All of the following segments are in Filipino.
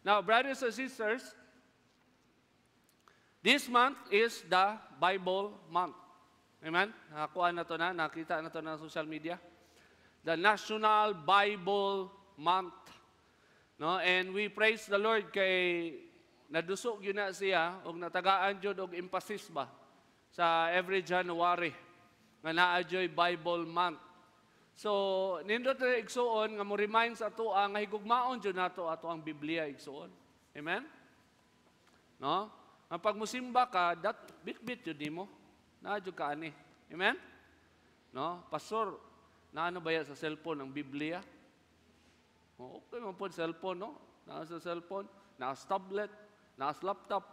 Now, brothers and sisters, this month is the Bible month. Amen? Nakakuha na to na, nakita na to na social media. The National Bible Month. No? And we praise the Lord kay nadusok yun na siya o natagaan yun o emphasis ba sa every January nga na-adjoy Bible Month. So, nindot na igsuon nga mo remind sa ato nga higugmaon yun na ato ang Biblia igsuon. Amen? No? Ang pag musimba ka, bit-bit yun di mo. Na-adyo ka ani. Amen? No? Pastor, na ano ba yan sa cellphone ang Biblia? Okay man po cellphone, no? Nasa cellphone, nasa tablet, nasa laptop.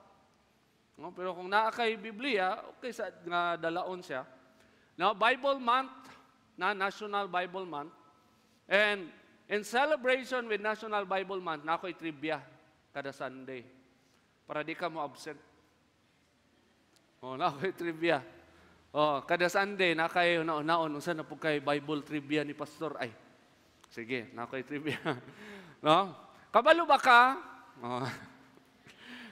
No? Pero kung naa kay Biblia, okay sa nga dalaon siya. Now, Bible Month, na National Bible Month. And in celebration with National Bible Month, na ako'y trivia kada Sunday. Para di ka mo absent. Na ako'y trivia. Kada Sunday, na kayo naon, unsa na po kay Bible trivia ni Pastor. Ay, sige, na ako'y trivia. No? Kabalo ba ka?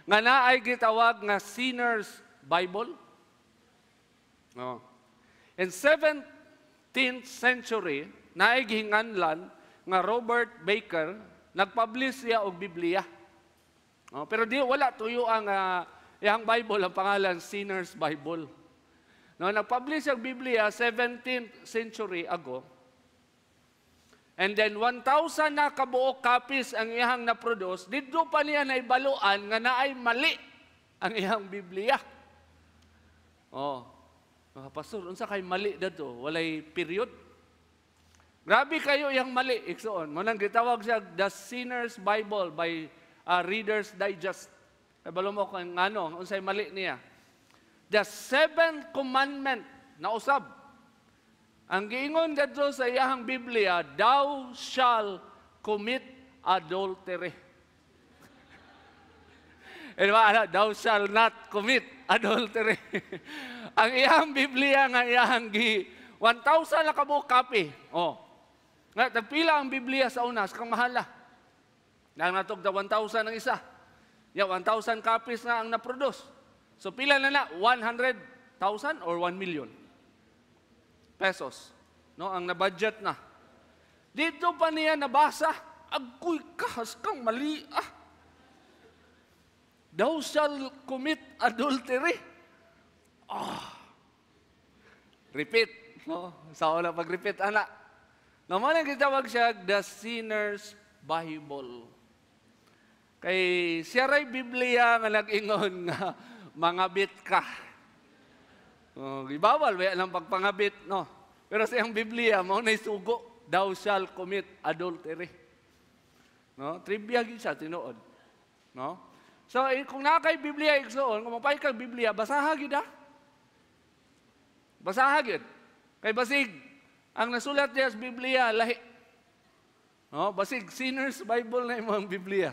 Nga na ay gitawag nga Sinner's Bible. No. In 17th century, na ay gihinganlan nga Robert Baker, nagpublish siya og Biblia. Pero di wala tuyo ang iyang Bible, ang pangalan Sinner's Bible. No, nagpublish ang Biblia 17th century ago. And then 1,000 na kabuok copies ang iyang na-produce, dito pa niya naibaluan nga naay mali ang iyang Biblia. Pastor, unsa kay mali dato? Walay period. Grabe kayo yung mali, iksoon. Munang gitawag siya The Sinner's Bible by Reader's Digest. Kabalo mo kung ano, unsay mali niya. The Seventh Commandment na usab. Ang giingon dito sa iyang Biblia, thou shall commit adultery. Thou shall not commit adultery. Ang iyang Biblia nga iyang 1,000 na kabuok copy. Nagpila ang Biblia sa una, sa kang mahala. Nang natog na 1,000 ang isa. 1,000 copies na ang na-produce. So pila na 100,000 or 1 million pesos. No, ang na-budget na. Dito pa niya nabasa, agoy kahas kang mali. Thou shall commit adultery. Repeat. No? Sa una pag-repeat, anak. Naman ang gitawag siya, the Sinner's Bible. Kay siya ray Biblia nga nag-ingon nga, mangabit ka. Ibawal, wala lang pagpangabit, no? Pero sa iyang Biblia, mo na isugo, thou shall commit adultery. No? Trivia yun siya, tinuod. No? So, kung nakakay Biblia, iksoon, kung mapay kang Biblia, basahagid ha? Basahagid. Kay basig, ang nasulat niya sa Biblia, lahi. No? Basig, Sinner's Bible na yung Biblia.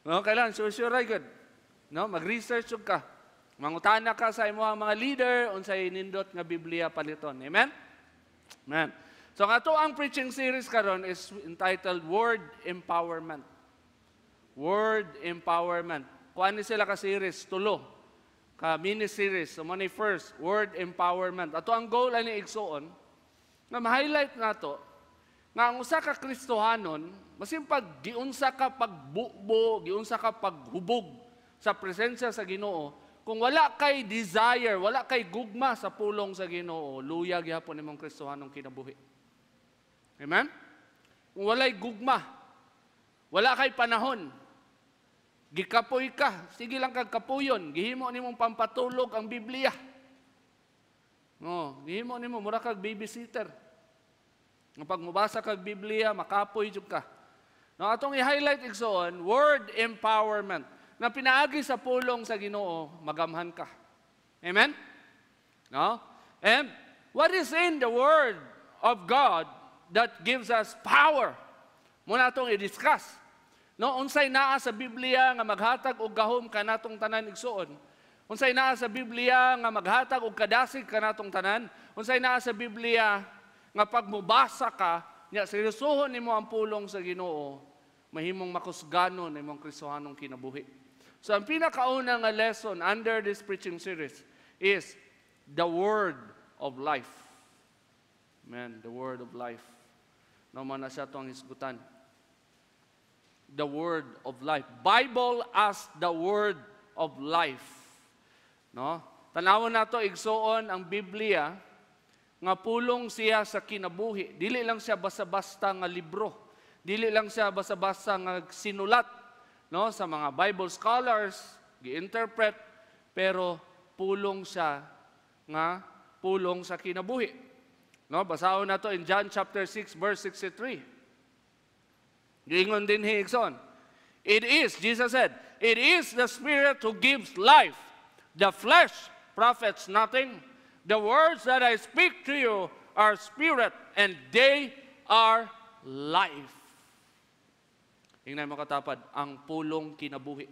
No? Kailan, sure good. No? Mag-research ka. Mangutana ka sa imo mga leader, unsay nindot nga Biblia paliton. Amen? Amen. So, ang preaching series karon is entitled Word Empowerment. Word Empowerment. Kuan ni sila ka series, tulo. Ka mini-series. So, money first, Word Empowerment. Ato ang goal ani igsuon, nga ma-highlight nato, nga ang usa ka Kristohanon, masin pag giunsa ka pagbubo, giunsa ka paghubog sa presensya sa Ginoo, kung wala kay desire, wala kay gugma sa pulong sa Ginoo, luya gyapon imong Kristohanong kinabuhi. Amen? Kung walay gugma, wala kay panahon, gikapoy ka, sige lang kag kapuyon, gihimo nimong pampatulog ang Biblia. Gihimo nimo mura kag babysitter. Pag mubasa kag Biblia, makapoy jud ka. No, atong i-highlight igsoon, word empowerment. Na pinaagi sa pulong sa Ginoo, magamhan ka. Amen? No? And what is in the Word of God that gives us power? Muna itong i-discuss. No, unsay naa sa Biblia nga maghatag og gahom kanatong tanan igsuon. Unsay naa sa Biblia nga maghatag og kadasig kanatong tanan. Unsay naa sa Biblia nga pag mubasa ka, nya seryosohon nimo ang pulong sa Ginoo, mahimong makusganon imong Kristohanong kinabuhi. So ang pinakauna nga lesson under this preaching series is the word of life. Amen, the word of life. Naman na siya itong hisgutan. The word of life. Bible as the word of life. No? Tanawon nato igsuon ang Biblia nga pulong siya sa kinabuhi. Dili lang siya basta-basta nga libro. Dili lang siya basta-basta nga sinulat, no, sa mga Bible scholars, gi-interpret, pero pulong siya nga pulong sa kinabuhi. No, basahon nato in John chapter 6 verse 63. Giingon din Higson. It is, Jesus said, it is the Spirit who gives life. The flesh profits nothing. The words that I speak to you are spirit and they are life. Tingnan mo katapad, ang pulong kinabuhi.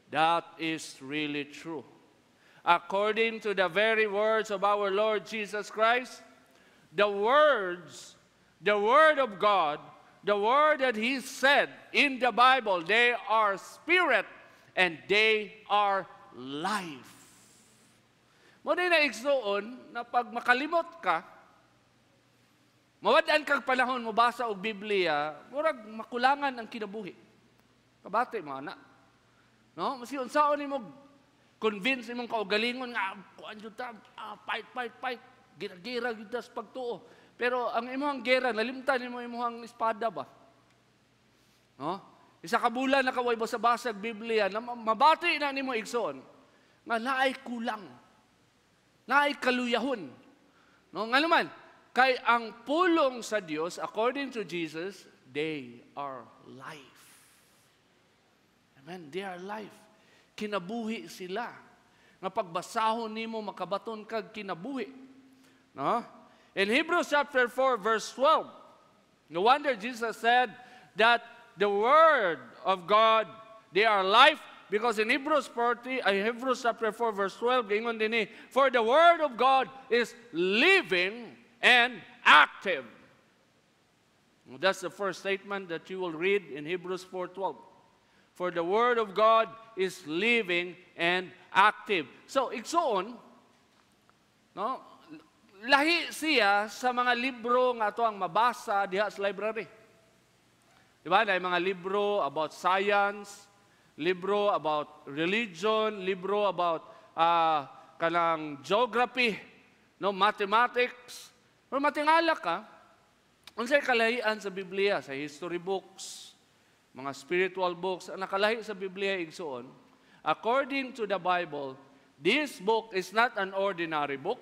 That is really true. According to the very words of our Lord Jesus Christ, the word of God, the word that He said in the Bible, they are spirit and they are life. Mo din na igsuon na pag makalimot ka, mawadaan kag panahon mo basa og Biblia, murag makulangan ang kinabuhi. Kabate mo ana. No, maski unsaon nimo convince imong kaugalingon nga kuan jud ta, fight, gira-gira gyud sa pagtuo. Pero ang imong gera, nalimtan nimo imong espada ba? No? Isa ka bulan na kaway basa-basa Biblia, na mabati na nimo igsoon nga naay kulang. Naay kaluyahon. No, nga naman, kay ang pulong sa Dios according to Jesus, they are life. Amen, they are life. Kinabuhi sila. Nga pagbasahon nimo makabaton kag kinabuhi. No? In Hebrews chapter 4, verse 12, no wonder Jesus said that the Word of God, they are life, because in Hebrews chapter 4, verse 12, gingon din for the Word of God is living and active. That's the first statement that you will read in Hebrews 4:12. For the Word of God is living and active. So, igsoon, no? Lahi siya sa mga libro nga ito ang mabasa diha sa library. Diba? Na mga libro about science, libro about religion, libro about kanang geography, no, mathematics. Pero matingala ka, unsay kalahian sa Biblia, sa history books, mga spiritual books, ang nakalahi sa Biblia igsuon. According to the Bible, this book is not an ordinary book.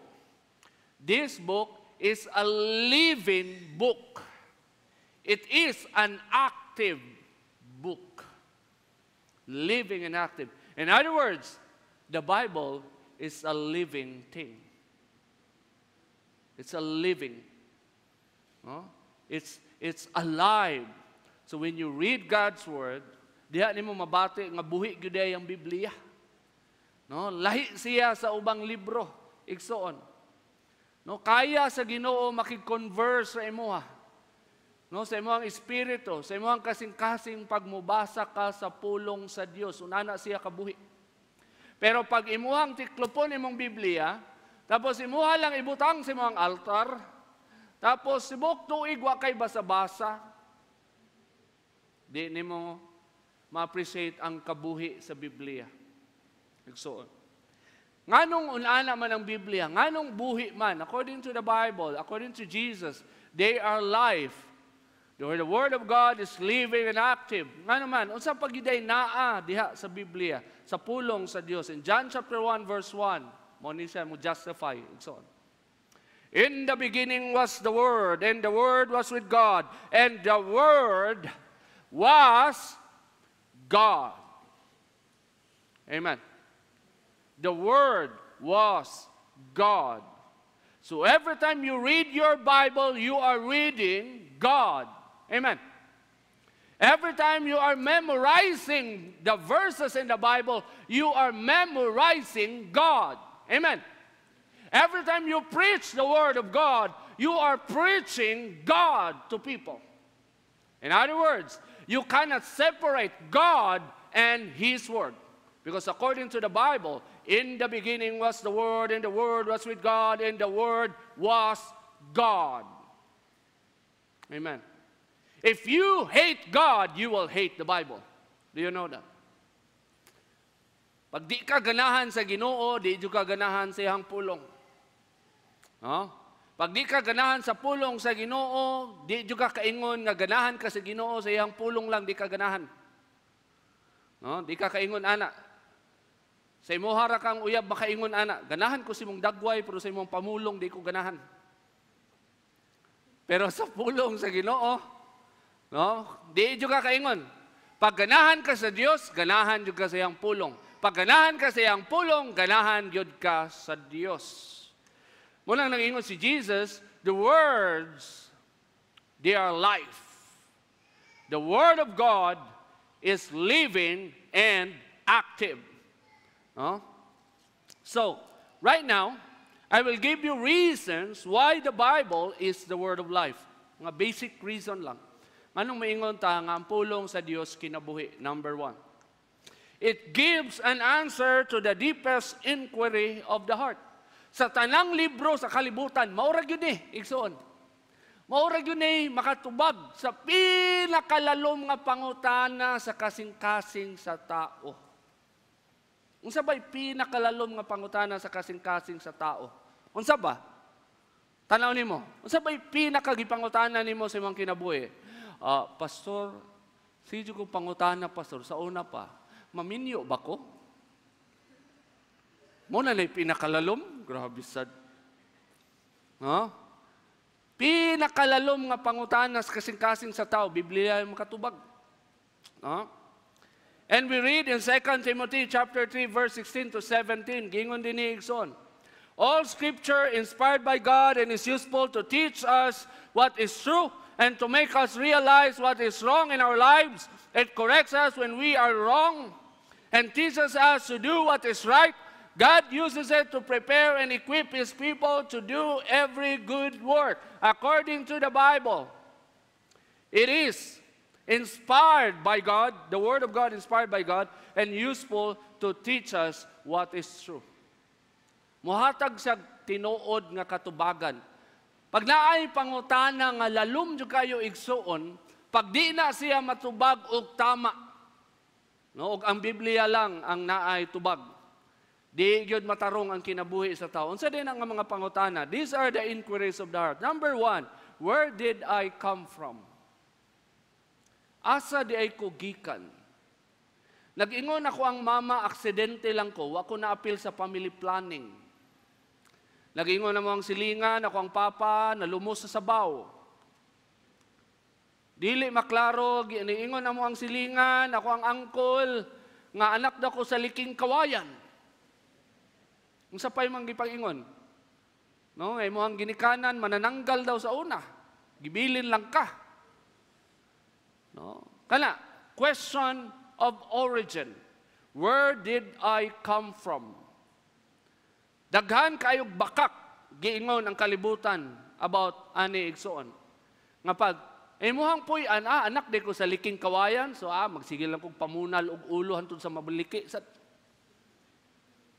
This book is a living book. It is an active book. Living and active. In other words, the Bible is a living thing. It's a living. No? It's alive. So when you read God's Word, diha nimo mabati nga buhi gyud ang Biblia. No? Lahi siya sa ubang libro. Igsoon. No, kaya sa Ginoo makig-converse sa imuha. No, sa imuhang espiritu, sa imuhang kasing-kasing pagmubasa ka sa pulong sa Dios, unana siya kabuhi. Pero pag imuhang tiklopon imong Biblia, tapos imuha lang ibutang sa imuhang altar, tapos sibok tuig wa kay basa-basa, di nimo ma-appreciate ang kabuhi sa Biblia. Igsoon. Nganong unana man ang Biblia, nganong buhi man, according to the Bible, according to Jesus, they are life. The Word of God is living and active. Ngano man, unsa pagiday naa diha sa Biblia, sa pulong sa Dios. In John chapter 1, verse 1, mo ni siya mo justify. So, in the beginning was the Word, and the Word was with God, and the Word was God. Amen. The Word was God. So every time you read your Bible, you are reading God. Amen. Every time you are memorizing the verses in the Bible, you are memorizing God. Amen. Every time you preach the Word of God, you are preaching God to people. In other words, you cannot separate God and His Word. Because according to the Bible, in the beginning was the Word, and the Word was with God, and the Word was God. Amen. If you hate God, you will hate the Bible. Do you know that? Pag di ka ganahan sa Ginoo, di ka ganahan sa iyang pulong. No? Pag di ka ganahan sa pulong sa Ginoo, di ka kaingon nga ganahan ka sa Ginoo, sa iyang pulong lang di ka ganahan. No? Di ka kaingon ana. Sa imo hara kang uyab makaingon ana, ganahan ko si mong dagway pero sa imong pamulong di ko ganahan. Pero sa pulong sa Ginoo, no? Di ka kaingon. Pag ganahan ka sa Dios, ganahan jud ka sa iyang pulong. Pag ganahan ka sa iyang pulong, ganahan jud ka sa Dios. Muna nangingon si Jesus, the words, they are life. The Word of God is living and active. No? So, right now, I will give you reasons why the Bible is the Word of life. Mga basic reason lang. Anong maingon ta nga ang pulong sa Dios kinabuhi? Number 1. It gives an answer to the deepest inquiry of the heart. Sa tanang libro sa kalibutan, maurag yun igsoon. Maurag yun makatubag sa pinakalalom nga pangutana sa kasing-kasing sa tao. Unsa ba'y pinakalalom nga pangutana sa kasing-kasing sa tao? Unsa ba? Tanaw nimo. Unsa ba'y pinakagipangutana nimo sa imong kinabuhi? Pastor, sidyo ko pangutana, Pastor, sa una pa. Maminyo ba ko? Muna na pinakalalom? Grabe sad. No? Pinakalalom nga pangutanas kasing-kasing sa tao, Biblia yung makatubag. No? And we read in 2 Timothy chapter 3, verse 16 to 17, gingon din ni Igsoon, all Scripture inspired by God and is useful to teach us what is true and to make us realize what is wrong in our lives. It corrects us when we are wrong and teaches us to do what is right. God uses it to prepare and equip His people to do every good work according to the Bible. It is inspired by God, the Word of God inspired by God, and useful to teach us what is true. Muhatag siya tinuod nga katubagan. Pag naay pangutana nga lalum jud kayo igsuon, pag di na siya matubag og tama, no, og ang Biblia lang ang naay tubag, di gyud matarong ang kinabuhi sa tao. Unsa din ang mga pangutana? These are the inquiries of the heart. Number 1, where did I come from? Asa di ay ko gikan? Nag-ingon ako ang mama, aksidente lang ko, wa ko na-apil sa family planning. Nag-ingon na mo ang silingan, ako ang papa, nalumos sa sabaw. Dili maklaro, niingon na mo ang silingan, ako ang angkol, nga anak na ko sa liking kawayan. Ang sapay mang gipag-ingon. No, ay mo ang ginikanan, manananggal daw sa una. Gibilin lang ka. No? Kana, question of origin. Where did I come from? Daghan kayog bakak, giingon ang kalibutan about ani igsoon. Nga pag, imuhang puy-an, anak di ko sa liking kawayan, so magsigil lang kong pamunal og ulo hantod sa mabaliki.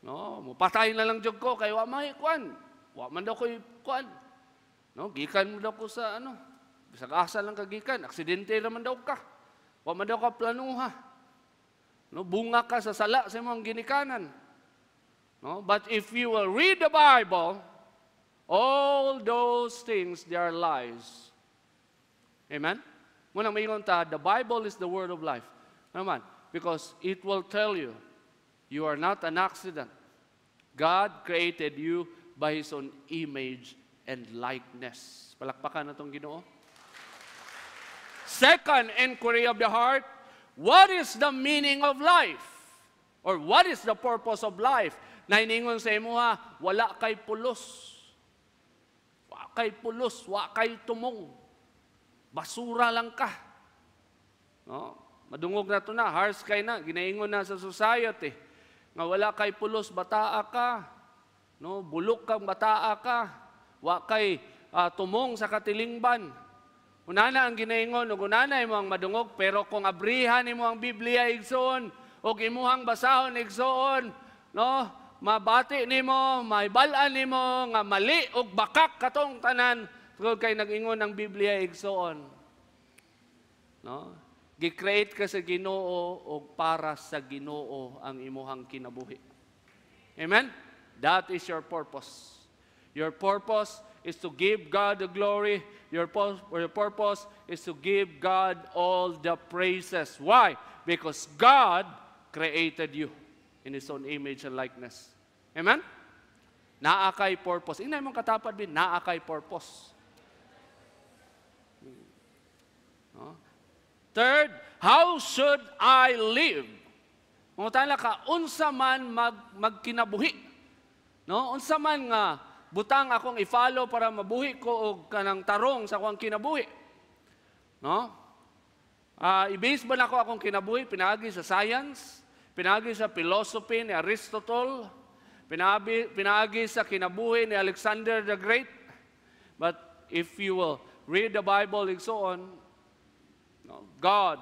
No, mupatay na lang jud ko, kay wa may kuan. Wa man daw ko'y kuan. No, gikan mo daw ko sa bisag asa lang kagikan, aksidente naman daw ka. Wa man daw ka planuha. No, bunga ka sa sala sa imong ginikanan. No? But if you will read the Bible, all those things, they are lies. Amen? Muna mayroon ta, the Bible is the Word of life. Naman, because it will tell you, you are not an accident. God created you by His own image and likeness. Palakpakan na itong Ginoo. Second inquiry of the heart, what is the meaning of life? Or what is the purpose of life? Na hiningon sa imuha, wala kay pulos. Wa kay pulos, wa kay tumong. Basura lang ka. No? Madungog na ito na, harsh kay na, ginaingon na sa society. Nga wala kay pulos, bataa ka. No? Bulok kang bataa ka. Wa kay tumong sa katilingban. Unana ang ginaingon, ug unana imo ang madungog, pero kung abrihan imo ang Biblia igsoon, ug imuhang basahon igsoon, no? Mabati nimo, maibal-an nimo nga mali ug bakak katong tanan, tungod kay nag-ingon ang Biblia igsoon. No? Gi-create ka sa Ginoo ug para sa Ginoo ang imuhang kinabuhi. Amen? That is your purpose. Your purpose is to give God the glory. Your purpose is to give God all the praises. Why? Because God created you in His own image and likeness. Amen? Naa kay purpose. Inay mong katapad bin, naa kay purpose. No? Third, how should I live? Mungutala ka, unsa man magkinabuhi. No? Unsa man nga butang akong i-follow para mabuhi ko og kanang tarong sa akong kinabuhi. No? I-base ba na ako akong kinabuhi pinaagi sa science, pinaagi sa philosophy ni Aristotle, pinaagi sa kinabuhi ni Alexander the Great. But if you will read the Bible and so on, no, God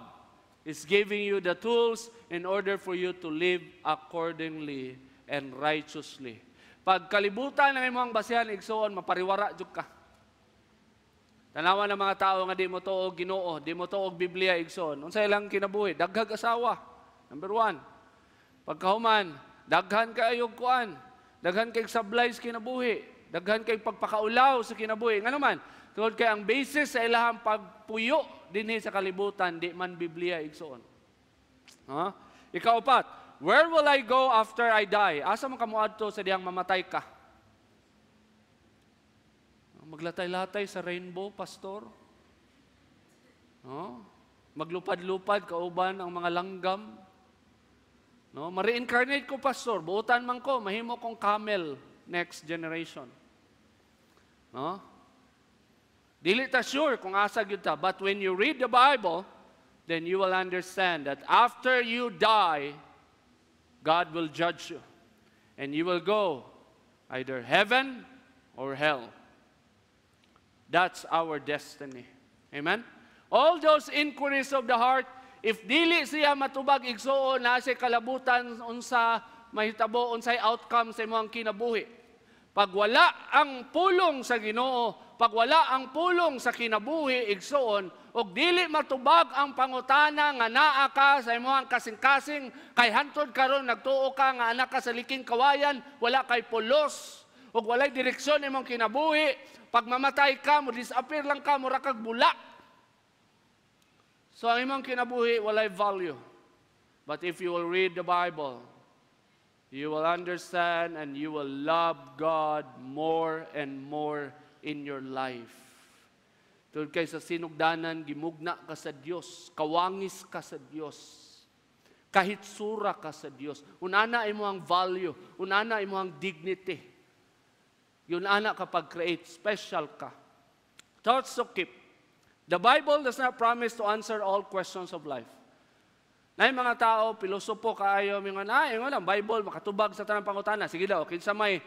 is giving you the tools in order for you to live accordingly and righteously. Pag kalibutan ng imong basihan igsoon, mapariwara jud ka. Tanawan ng mga tao nga di mo tuog Ginoo, di mo tuog Biblia igsoon. Unsay ilang kinabuhi? Daghag asawa. Number 1. Pagkahuman, daghan kay kuan. Daghan kay sablay sa kinabuhi. Daghan kay pagpakaulaw sa kinabuhi. Nga naman, tungod kay ang basis sa ilahang pagpuyo dinhi sa kalibutan, di man Biblia igsoon. Ika-4, where will I go after I die? Asa man kamo adto sa diyang mamatay ka? Maglatay-latay sa rainbow, pastor? Maglupad-lupad kauban ang mga langgam? No, ma-reincarnate ko, pastor. Buutan man ko, mahimo kong camel next generation. No? Dili ta sure kung asa gyud ta, but when you read the Bible, then you will understand that after you die, God will judge you. And you will go either heaven or hell. That's our destiny. Amen? All those inquiries of the heart, if dili siya matubag igsuon na siya kalabutan unsa mahitabo unsay outcome sa imong kinabuhi. Pag wala ang pulong sa Ginoo, pag wala ang pulong sa kinabuhi igsuon, ug dili matubag ang pangutana nga naa ka sa imong kasing-kasing kay hantod karon nagtuo ka nga anak ka sa liking kawayan, wala kay pulos ug walay direksyon imong kinabuhi, pag mamatay ka mo disappear lang ka mura kag bula. So ang imong kinabuhi walay value. But if you will read the Bible, you will understand and you will love God more and more in your life. Tungod kay sa sinugdanan, gimugna ka sa Dios, kawangis ka sa Dios, kahitsura ka sa Dios. Unana imo ang value, unana imo ang dignity. Yun ana kapag create, special ka. Thoughts to keep. The Bible does not promise to answer all questions of life. Na mga tao, pilosopo kaayo, mga ingon lang, Bible, makatubag sa tanang pangutana. Sige daw, kinsa may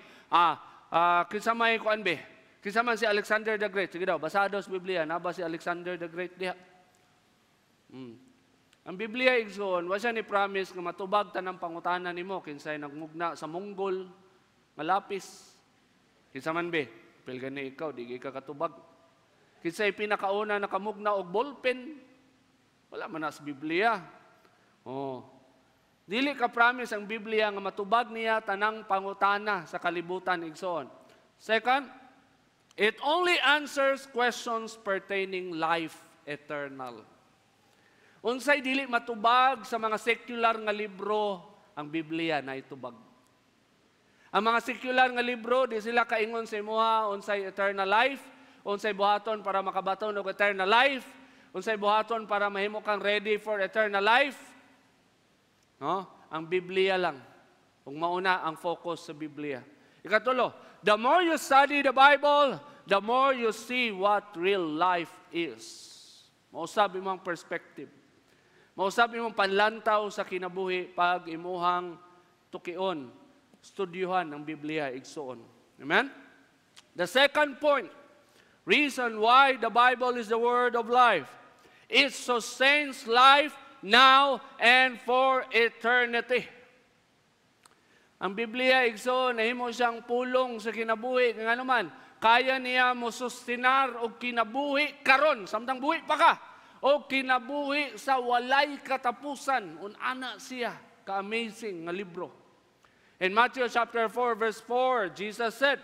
kuan be? Kinsa man si Alexander the Great? Sige daw, basado sa Biblia, naba si Alexander the Great diha. Ang Biblia igsoon, wa siya ni promise nga matubag tanang pangutana nimo kinsay nagmugna sa Mongol, malapis. Kinsa man be? Pilgan ni ikaw, di ka katubag. Kinsay pinakauna nakamugna og ballpen? Wala man na sa Biblia. Dili ka promise ang Biblia nga matubag niya tanang pangutana sa kalibutan igsoon. Second, it only answers questions pertaining life eternal. Unsay dili matubag sa mga secular nga libro, ang Biblia na itubag. Ang mga secular nga libro, di sila kaingon sa imuha unsay eternal life, unsay buhaton para makabaton og eternal life, unsay buhaton para mahimo kang ready for eternal life. No? Ang Biblia lang. Kung mauna ang focus sa Biblia. Ikatulo, the more you study the Bible, the more you see what real life is. Mausab imong perspective. Mausab imong panlantaw sa kinabuhi pag imuhang tukion, studyuhan ang Biblia igsuon. Amen? The second point, Reason why the Bible is the word of life. It sustains life now and for eternity. Ang Biblia, igsoon, nahimo siyang pulong sa kinabuhi. Nga naman, kaya niya mo sustinar o kinabuhi karon, samtang buhi pa ka, o kinabuhi sa walay katapusan. Unana siya, ka-amazing nga libro. In Matthew chapter 4, verse 4, Jesus said,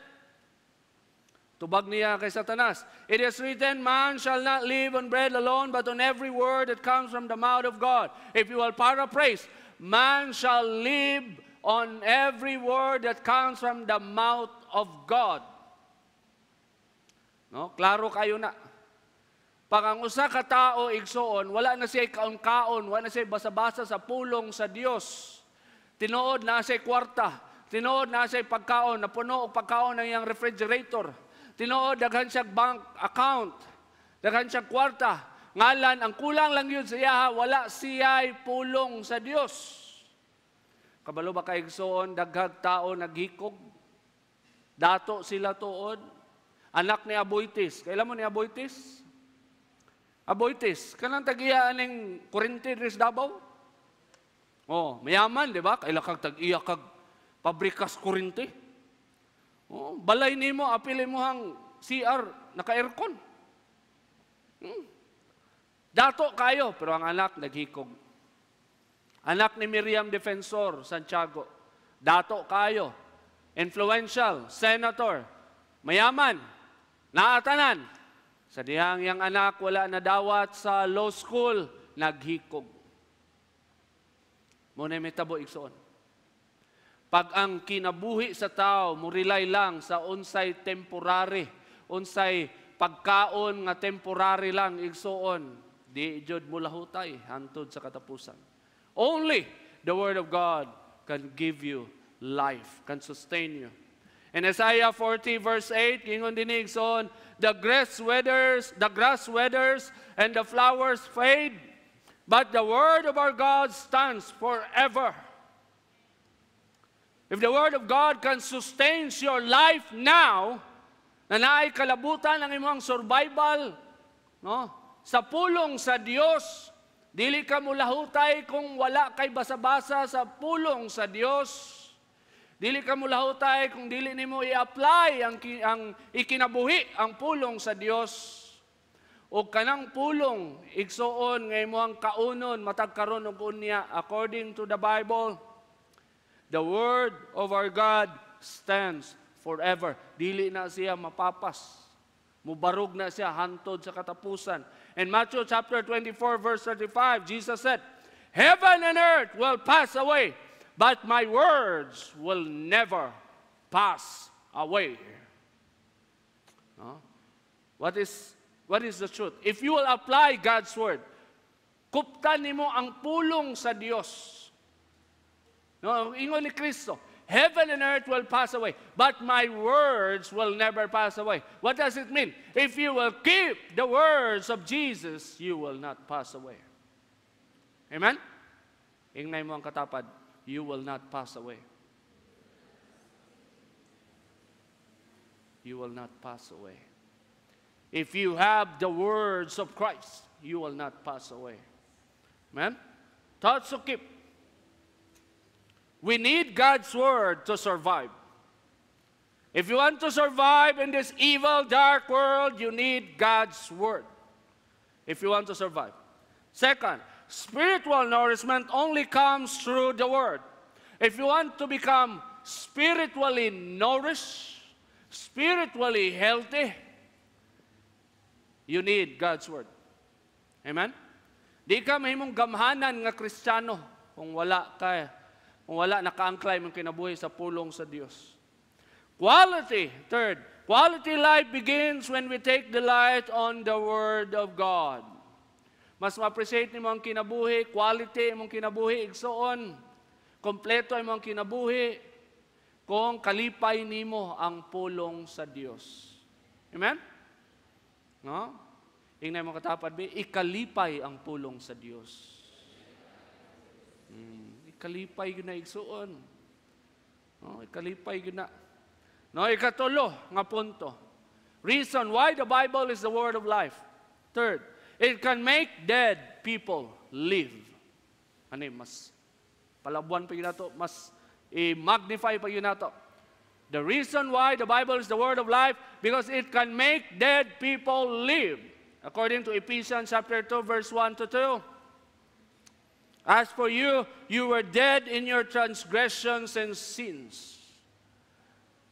tubag niya kay Satanas, "It is written, man shall not live on bread alone, but on every word that comes from the mouth of God." If you will paraphrase, man shall live on every word that comes from the mouth of God. No? Klaro kayo na. Pag ang usa ka tao igsoon, wala na siya kaon-kaon, wala na siya basa-basa sa pulong sa Dios. Tinuod na siya kwarta, tinuod na siya pagkaon, napuno og pagkaon ng iyang refrigerator. Tinuod, daghan siya bank account, daghan siya kwarta. Ngalan, ang kulang lang yun sa iya, wala siya'y pulong sa Dios. Kabalo ba kay igsoon, daghag tao naghikog, dato sila tuod, anak ni Aboitis. Kailan mo ni Aboitis? Aboitis, kanang tag-iya aning Corinthi res Davao? Oh, mayaman, di ba? Kailan kag tag-iya kag pabrikas Corinthi? Oh, balay nimo, apili mo hang CR, naka-aircon. Dato kayo, pero ang anak naghikog. Anak ni Miriam Defensor, Santiago. Dato kayo. Influential, senator, mayaman, naatanan. Sa dihang yang anak wala na dawat sa law school, naghikog. Muna may tabo igsoon. Pag ang kinabuhi sa tao, murilay lang sa unsay temporary, unsay pagkaon nga temporary lang, igsoon, di jud mo lahutay, hantod sa katapusan. Only the Word of God can give you life, can sustain you. In Isaiah 40 verse 8, gingon din igsoon, the grass withers and the flowers fade, but the Word of our God stands forever. If the Word of God can sustain your life now, na naay kalabutan ang imong survival, no? Sa pulong sa Dios, dili ka mulahutay kung wala kay basa-basa sa pulong sa Dios. Dili ka mulahutay kung dili nimo i-apply ang ikinabuhi ang pulong sa Dios. O kanang pulong igsuon nga imong kaunon matag karon og unya according to the Bible. The Word of our God stands forever. Dili na siya mapapas. Mubarog na siya hantod sa katapusan. In Matthew chapter 24 verse 35, Jesus said, "Heaven and earth will pass away, but my words will never pass away." No? What is the truth? If you will apply God's Word, kuptan nimo ang pulong sa Dios. No, ingon ni Kristo, heaven and earth will pass away, but my words will never pass away. What does it mean? If you will keep the words of Jesus, you will not pass away. Amen? Ingnay mo ang katapad, you will not pass away. You will not pass away. If you have the words of Christ, you will not pass away. Amen? Thoughts to keep. We need God's Word to survive. If you want to survive in this evil, dark world, you need God's Word. If you want to survive. Second, spiritual nourishment only comes through the Word. If you want to become spiritually nourished, spiritually healthy, you need God's Word. Amen? Di ka mahimong gamhanan nga Kristiyano kung wala nakaangklay mong kinabuhi sa pulong sa Dios. Third, quality life begins when we take delight on the Word of God. Mas ma-appreciate nimo ang kinabuhi, quality imong kinabuhi, igsoon, kompleto imong kinabuhi, kung kalipay nimo ang pulong sa Dios. Amen? No? Ingnay mo katapad, ikalipay ang pulong sa Dios. Ikalipay yun na igsuon. No, ikalipay yun na. No, ikatulo nga punto. reason why the Bible is the word of life. Third, it can make dead people live. Ano mas palabuan pa yun na to, mas i-magnify pa yun na to. The reason why the Bible is the word of life, because it can make dead people live. According to Ephesians chapter 2, verse 1 to 2. As for you, you were dead in your transgressions and sins.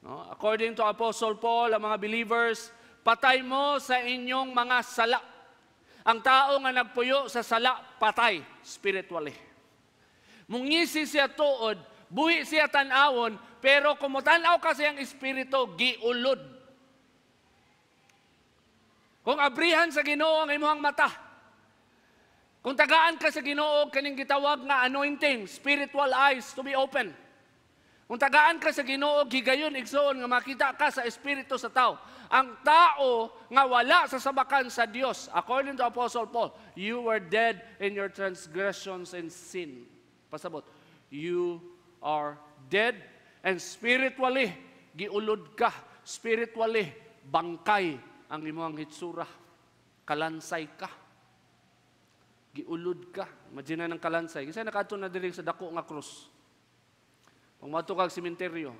No? According to Apostle Paul, ang mga believers, patay mo sa inyong mga sala. Ang tao nga nagpuyo sa sala, patay spiritually. Mungisi siya tuod, buhi siya tanawon, pero kung mutanaw kasi ang espiritu, giulod. Kung abrihan sa Ginoo ang imong mata, kung tagaan ka sa Ginoo, kaning gitawag nga anointing, spiritual eyes to be open. Kung tagaan ka sa Ginoo, gigayon, igsoon, nga makita ka sa espiritu sa tao. Ang tao nga wala sa sabakan sa Dios, according to Apostle Paul, you were dead in your transgressions and sin. Pasabot, you are dead and spiritually, giulod ka. Spiritually, bangkay ang imong hitsura. Kalansay ka. Giulod ka. Imagine ng kalansay. Kasi nakadto na diri sa dako nga krus. Pag mato kag sementeryo.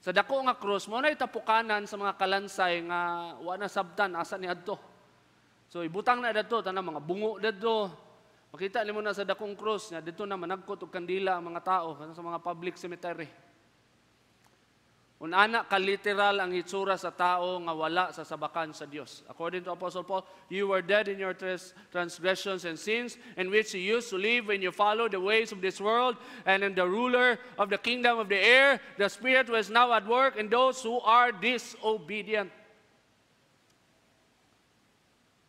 Sa dako nga krus, mo na itapukanan sa mga kalansay nga wa na sabtan asa ni adto. So ibutang na dadto tanang mga bungo dadto. Makita nimo na sa dakong krus nga dito na managkot og kandila ang mga tao sa mga public cemetery. Unana ka literal ang hitsura sa tao nga wala sa sabakan sa Dios. According to Apostle Paul, you were dead in your transgressions and sins in which you used to live when you followed the ways of this world and in the ruler of the kingdom of the air, the spirit was now at work in those who are disobedient.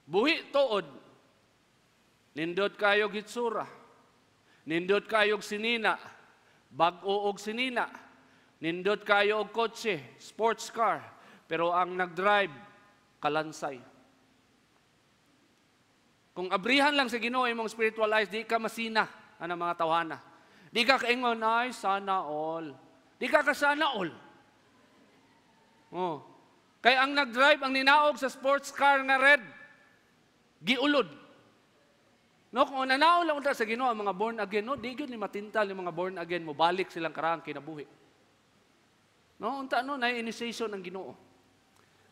Buhi tuod, nindot kayog hitsura, nindot kayog sinina, bag-o og sinina, nindot kayo og kotse, sports car, pero ang nag-drive, kalansay. Kung abrihan lang sa Ginoo imong spiritual eyes, di ka masina ang mga tawhana. Di ka kaingon, ay, sana all. Di ka sana all. Oh. Kaya ang nag-drive, ang ninaog sa sports car nga red, giulod. No, kung nanaon lang unta sa Ginoo ang mga born again, no, di gyud ni matintal yung mga born again, mo balik silang karang kinabuhi. No, unta no na initiation ng Ginoo.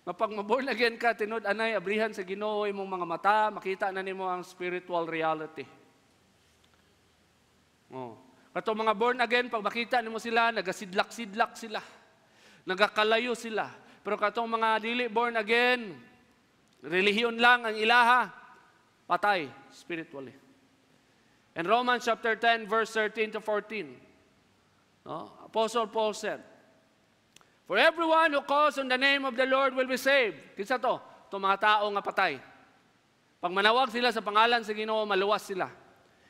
Mapag ma-born again ka tinud anay abrihan sa Ginoo imong mga mata, makita na nimo ang spiritual reality. Oh. Kato mga born again pag makita nimo sila, nagasidlak-sidlak sila. Nagakalayo sila. Pero katong mga dili born again, relihiyon lang ang ilaha, patay spiritually. In Romans chapter 10 verse 13 to 14, no, Apostle Paul said, for everyone who calls on the name of the Lord will be saved. Kinsa to? Ito mga tao nga patay. Pag manawag sila sa pangalan sa Ginoo, maluwas sila.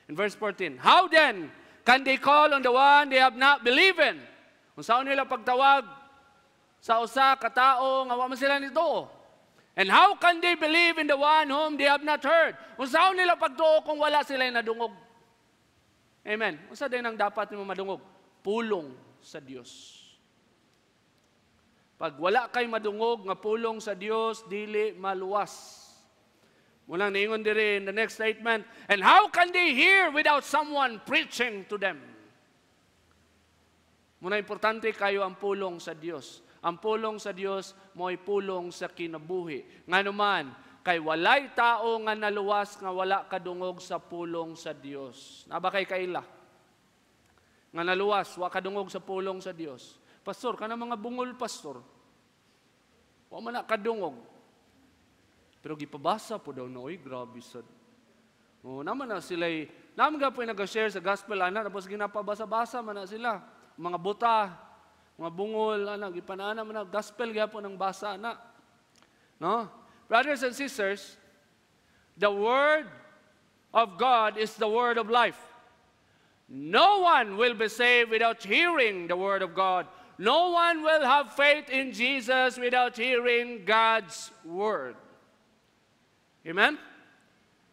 In verse 14, how then can they call on the one they have not believed in? Kung saan nila pagtawag sa usa ka tao nga wa man sila nito. And how can they believe in the one whom they have not heard? Kung saan nila pagtuo kung wala sila nadungog? Amen. Unsa din ang dapat nimo madungog? Pulong sa Dios. Pag wala kay madungog nga pulong sa Dios, dili maluwas. Munang niingon diri in the next statement, and how can they hear without someone preaching to them? Muna importante kayo ang pulong sa Dios. Ang pulong sa Dios mo'y pulong sa kinabuhi. Nganuman, kay walay tao nga naluwas nga wala kadungog sa pulong sa Dios. Naba kay kaila nga naluwas, wa kadungog sa pulong sa Dios. Pastor, kana mga bungol pastor. Wa man na kadungog. Pero gipabasa po daw na, oy, grabe sad. Oh, naman na sila, naman nga po nag-share sa gospel, ana, tapos ginapabasa-basa man na sila. Mga buta, mga bungol, ana, gipanana man na, gospel nga po ng basa, ana. No? Brothers and sisters, the word of God is the word of life. No one will be saved without hearing the word of God. No one will have faith in Jesus without hearing God's word. Amen?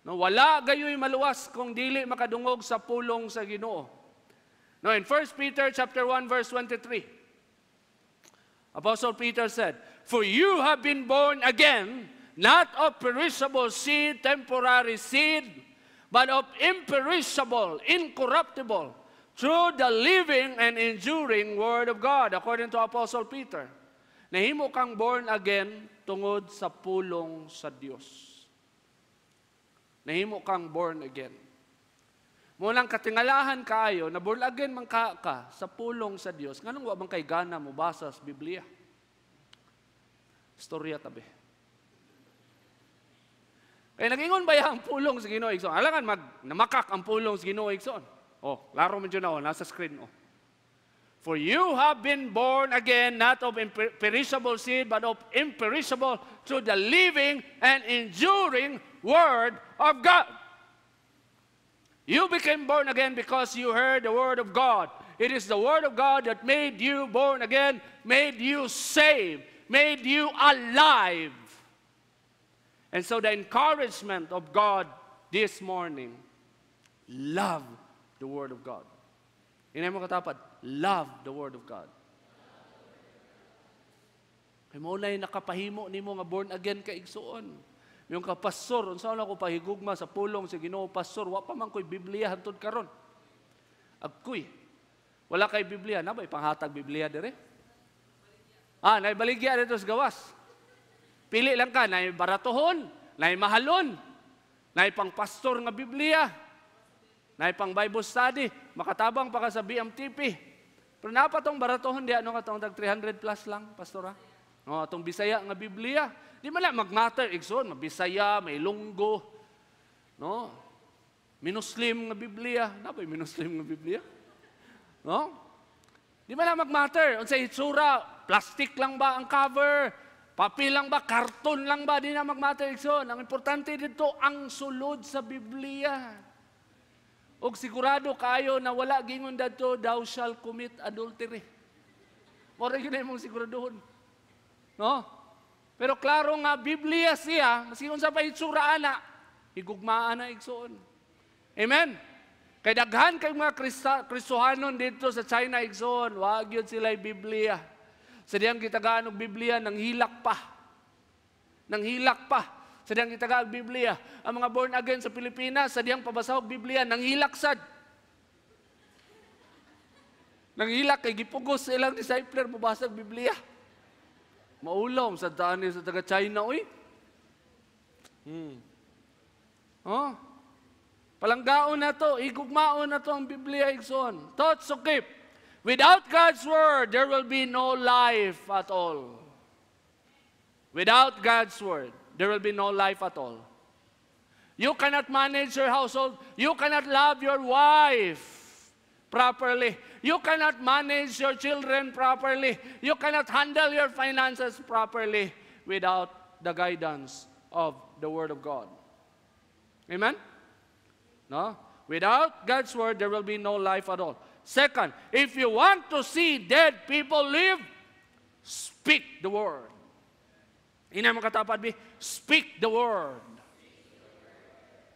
No, wala gayoy maluwas kung dili makadungog sa pulong sa Ginoo. No, in 1 Peter chapter 1 verse 23, Apostle Peter said, For you have been born again, not of perishable seed, temporary seed, but of imperishable, incorruptible, through the living and enduring Word of God, according to Apostle Peter. Nahimo kang born again tungod sa pulong sa Dios. Nahimo kang born again. Munang katingalahan kaayo na born again man ka sa pulong sa Dios. Nganong wa man kay gana mo basa sa Biblia? Storya tabi. Kaya nag-ingon ba ang pulong sa Ginoo igsoon? Alangan namakak ang pulong sa Ginoo igsoon. Oh, laro man dyan na, nasa screen. Oh. For you have been born again, not of perishable seed, but of imperishable, through the living and enduring Word of God. You became born again because you heard the Word of God. It is the Word of God that made you born again, made you saved, made you alive. And so the encouragement of God this morning, love the Word of God. Inay mo katapat, love the Word of God. Kaya mo na nakapahimo ni mo nga born again ka igsuon. Yung kapastor, unsa na ko pahigugma sa pulong sa Ginoo pastor, wa pa man ko'y Biblia hantod karon. Agkoy. Wala kay Biblia, na ba ipanghatag Biblia dire? Naibaligya dito sa gawas. Pili lang ka, na baratohon, na mahalon, na pang pastor nga Biblia, na pang Bible study, makatabang pa ka sa BMTP. Pero napatong baratohon di ano katong 300 plus lang, pastor ha? O, itong Bisaya nga Biblia. Di man lang mag-matter, igsoon, mabisaya, may Ilonggo, no? Minuslim nga Biblia. Na ba yung minuslim nga Biblia? No? Di man lang mag-matter. Unsay itsura, plastic lang ba ang cover? Papel lang ba? Karton lang ba? Di na mag-matter, igsoon. Ang importante dito, ang sulod sa Biblia. O sigurado kayo na wala gingon dato, thou shall commit adultery. Mora yun na mong siguradohon. No? Pero klaro nga, Biblia siya, maski kung sa pa itsura ana, higugmaan na igsoon. Amen? Kaya daghan kay mga Kristohanon dito sa China igsoon, wag yun sila Biblia. Sa diyang kitagaan ng Biblia, nang hilak pa. Nang hilak pa. Sa diyang kitagaan ng Biblia. Ang mga born again sa Pilipinas, sa diyang pabasahog Biblia, nang hilak sad. Nang hilak, kay gipugos sa ilang discipler, mabasag Biblia. Maulom sa daan sa taga-China, uy. Oh. Palanggaon na to, igugmaon na to ang Biblia, igsoon. Thoughts to keep. Without God's Word, there will be no life at all. Without God's Word, there will be no life at all. You cannot manage your household. You cannot love your wife properly. You cannot manage your children properly. You cannot handle your finances properly without the guidance of the Word of God. Amen? No? Without God's Word, there will be no life at all. Second, if you want to see dead people live, speak the Word. Ina mga katapad, speak the Word.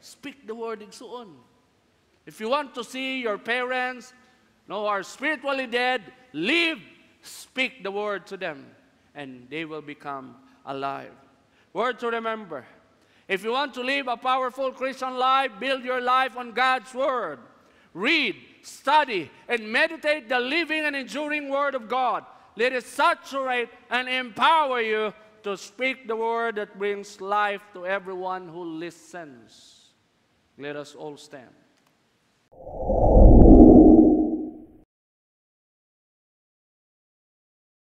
Speak the Word, igsuon. If you want to see your parents who are spiritually dead live, speak the Word to them, and they will become alive. Word to remember. If you want to live a powerful Christian life, build your life on God's Word. Read, study, and meditate the living and enduring Word of God. Let it saturate and empower you to speak the Word that brings life to everyone who listens. Let us all stand.